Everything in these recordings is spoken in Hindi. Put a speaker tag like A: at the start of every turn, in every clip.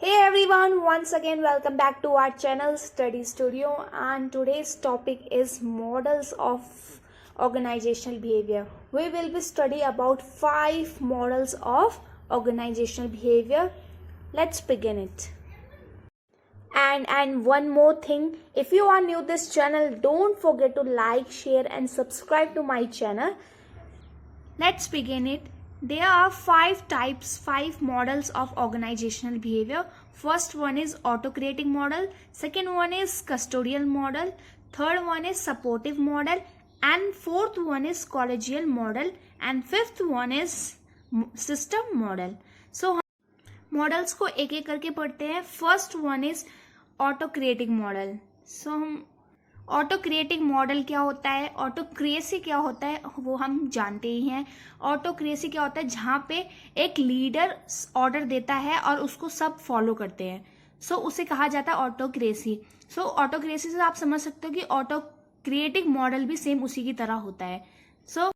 A: Hey everyone, once again welcome back to our channel Study Studio, and today's topic is models of organizational behavior. We will be study about 5 models of organizational behavior. Let's begin it. And one more thing, if you are new to this channel, don't forget to like, share and subscribe to my channel. Let's begin it. There are 5 models of organizational behavior. First one is autocratic model, second one is custodial model, third one is supportive model, and fourth one is collegial model, and fifth one is system model. So models को एक एक करके पढ़ते हैं. First one is autocratic model. So हम ऑटोक्रेटिक मॉडल क्या होता है, ऑटोक्रेसी क्या होता है, वो हम जानते ही हैं. ऑटोक्रेसी क्या होता है, जहाँ पे एक लीडर ऑर्डर देता है और उसको सब फॉलो करते हैं. सो उसे कहा जाता है ऑटोक्रेसी. सो ऑटोक्रेसी से आप समझ सकते हो कि ऑटोक्रेटिक मॉडल भी सेम उसी की तरह होता है. सो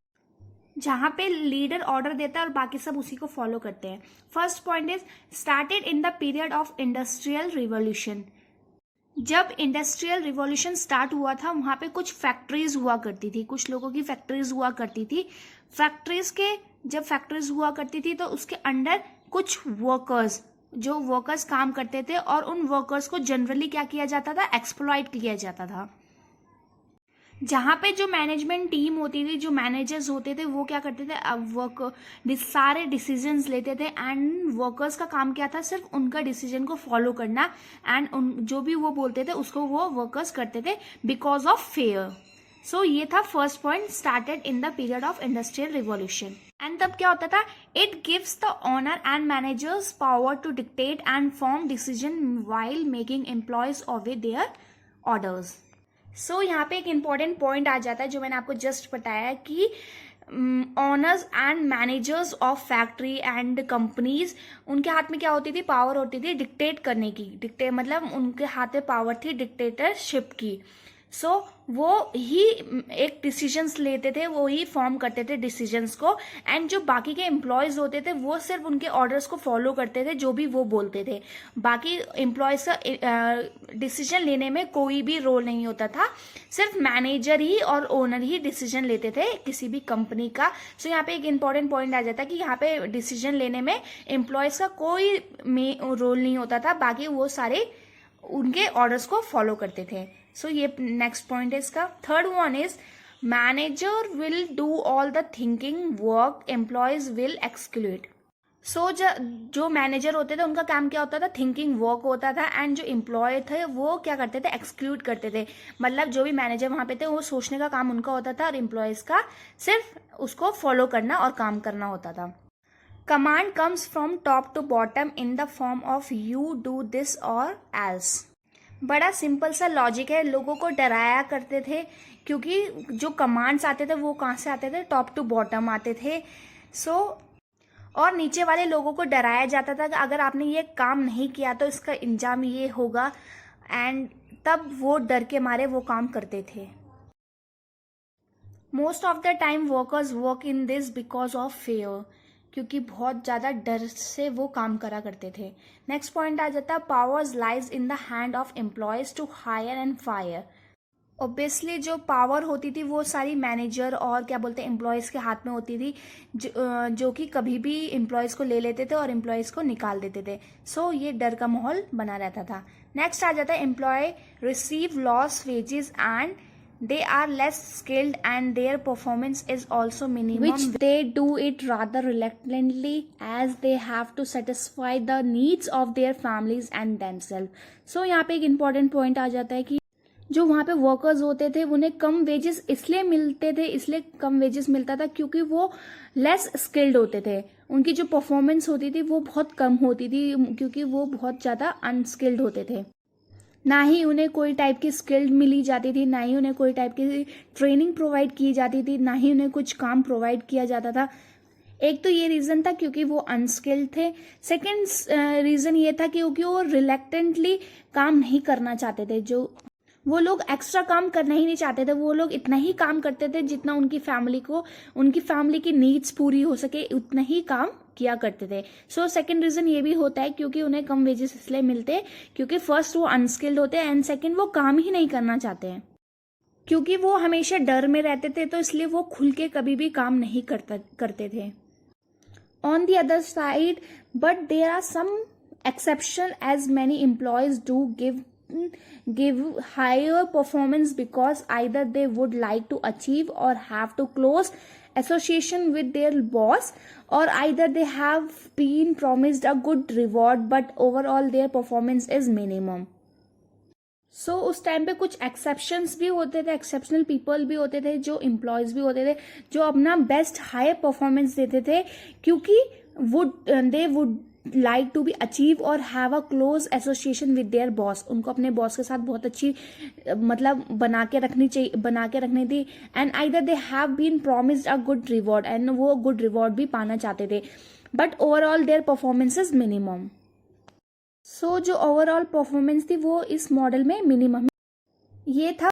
A: जहाँ पे लीडर ऑर्डर देता है और बाकी सब उसी को फॉलो करते हैं. First point is started in the period of industrial revolution. जब इंडस्ट्रियल रिवॉल्यूशन स्टार्ट हुआ था, वहाँ पे कुछ फैक्ट्रीज हुआ करती थी, कुछ लोगों की फैक्ट्रीज हुआ करती थी. जब फैक्ट्रीज हुआ करती थी तो उसके अंडर कुछ वर्कर्स काम करते थे और उन वर्कर्स को जनरली क्या किया जाता था, एक्सप्लॉइट किया जाता था. जहाँ पे जो मैनेजमेंट टीम होती थी, जो मैनेजर्स होते थे, वो क्या करते थे, सारे डिसीजंस लेते थे. एंड वर्कर्स का काम क्या था, सिर्फ उनका डिसीजन को फॉलो करना. एंड जो भी वो बोलते थे उसको वो वर्कर्स करते थे बिकॉज ऑफ फेयर. सो ये था first point, started in the period of industrial revolution. And तब क्या होता था, it gives the owner and managers power to dictate and form decision while making employees obey their orders. So यहाँ पे एक इम्पॉर्टेंट पॉइंट आ जाता है जो मैंने आपको जस्ट बताया कि owners and managers of factory and companies, उनके हाथ में क्या होती थी, पावर होती थी डिक्टेट करने की. मतलब उनके हाथ में पावर थी डिक्टेटरशिप की. सो वो ही एक डिसीजंस लेते थे, वो ही फॉर्म करते थे डिसीजंस को. एंड जो बाकी के एम्प्लॉयज होते थे वो सिर्फ उनके ऑर्डर्स को फॉलो करते थे, जो भी वो बोलते थे. बाकी एम्प्लॉयज का डिसीजन लेने में कोई भी रोल नहीं होता था. सिर्फ मैनेजर ही और ओनर ही डिसीजन लेते थे किसी भी कंपनी का. सो यहाँ पे एक इंपॉर्टेंट पॉइंट आ जाता है कि यहाँ पे डिसीजन लेने में एम्प्लॉयज का कोई रोल नहीं होता था, बाकी वो सारे उनके ऑर्डर्स को फॉलो करते थे. सो ये नेक्स्ट पॉइंट है इसका. Third one is manager will do all the thinking work, employees will exclude. So जो मैनेजर होते थे उनका काम क्या होता था, थिंकिंग वर्क होता था. एंड जो एम्प्लॉय थे वो क्या करते थे, एक्सक्लूड करते थे. मतलब जो भी मैनेजर वहां पे थे वो सोचने का काम उनका होता था और एम्प्लॉयज का सिर्फ उसको फॉलो करना और काम करना होता था. Command comes from top to bottom in the form of you do this or else. बड़ा सिंपल सा लॉजिक है. लोगों को डराया करते थे क्योंकि जो कमांड्स आते थे वो कहाँ से आते थे, टॉप टू बॉटम आते थे. सो और नीचे वाले लोगों को डराया जाता था कि अगर आपने ये काम नहीं किया तो इसका इंजाम ये होगा. एंड तब वो डर के मारे वो काम करते थे. Most of the time workers work in this because of fair, क्योंकि बहुत ज़्यादा डर से वो काम करा करते थे. नेक्स्ट पॉइंट आ जाता है, powers lies in the hand of employees to hire and fire. Obviously जो पावर होती थी वो सारी मैनेजर और क्या बोलते हैं एम्प्लॉयज़ के हाथ में होती थी, जो कि कभी भी एम्प्लॉयज़ को ले लेते थे और एम्प्लॉयज़ को निकाल देते थे. सो ये डर का माहौल बना रहता था. नेक्स्ट आ जाता है, employee receive less wages and they are less skilled and their performance is also minimum, which they do it rather reluctantly as they have to satisfy the needs of their families and themselves. So यहाँ पे एक important point आ जाता है कि जो वहाँ पे वर्कर्स होते थे उन्हें कम वेजेस इसलिए कम वेजेस मिलता था क्योंकि वो लेस स्किल्ड होते थे. उनकी जो परफॉर्मेंस होती थी वो बहुत कम होती थी क्योंकि वो बहुत ज़्यादा अनस्किल्ड होते थे. ना ही उन्हें कोई टाइप की स्किल्ड मिली जाती थी, ना ही उन्हें कोई टाइप की ट्रेनिंग प्रोवाइड की जाती थी, ना ही उन्हें कुछ काम प्रोवाइड किया जाता था. एक तो ये रीज़न था क्योंकि वो अनस्किल्ड थे. सेकेंड रीज़न ये था क्योंकि वो रिलेक्टेंटली काम नहीं करना चाहते थे. जो वो लोग एक्स्ट्रा काम करना ही नहीं चाहते थे, वो लोग इतना ही काम करते थे जितना उनकी फैमिली की नीड्स पूरी हो सके, उतना ही काम किया करते थे। सो सेकंड रीज़न ये भी होता है क्योंकि उन्हें कम वेजेस इसलिए मिलते क्योंकि फर्स्ट वो अनस्किल्ड होते हैं एंड सेकंड वो काम ही नहीं करना चाहते हैं, क्योंकि वो हमेशा डर में रहते थे तो इसलिए वो खुल के कभी भी काम नहीं करते थे। On the other side, but there are some exception as many employees do give higher performance because either they would like to achieve or have to close association with their boss, or either they have been promised a good reward but overall their performance is minimum. सो उस टाइम पे कुछ एक्सेप्शंस भी होते थे, एक्सेप्शनल पीपल भी होते थे, जो एम्प्लॉयज भी होते थे जो अपना बेस्ट हाई परफॉर्मेंस देते थे क्योंकि they would like to be achieve और have a close association with their boss. उनको अपने बॉस के साथ बहुत अच्छी मतलब बना के रखनी थी and either they have been promised a good reward and वो गुड रिवॉर्ड भी पाना चाहते थे but overall their performance is minimum. So जो ओवरऑल परफॉर्मेंस थी वो इस मॉडल में मिनिमम। ये था